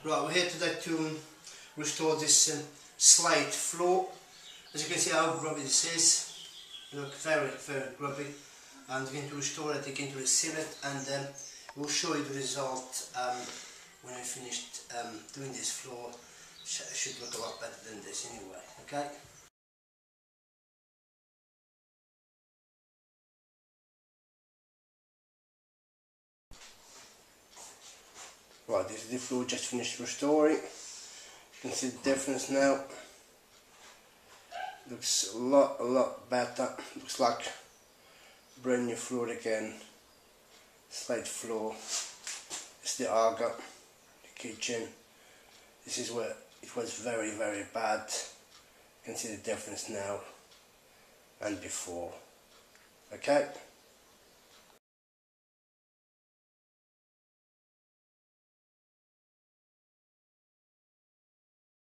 Right, we're here today to restore this slate floor. As you can see how grubby this is. Look, very grubby. And we're going to restore it, we're going to reseal it, and we'll show you the result when I finished doing this floor. It should look a lot better than this anyway, okay? Right, this is the floor just finished restoring. You can see the difference now. Looks a lot better. Looks like brand new floor again. Slate floor. It's the Aga, the kitchen. This is where it was very bad. You can see the difference now and before. Okay?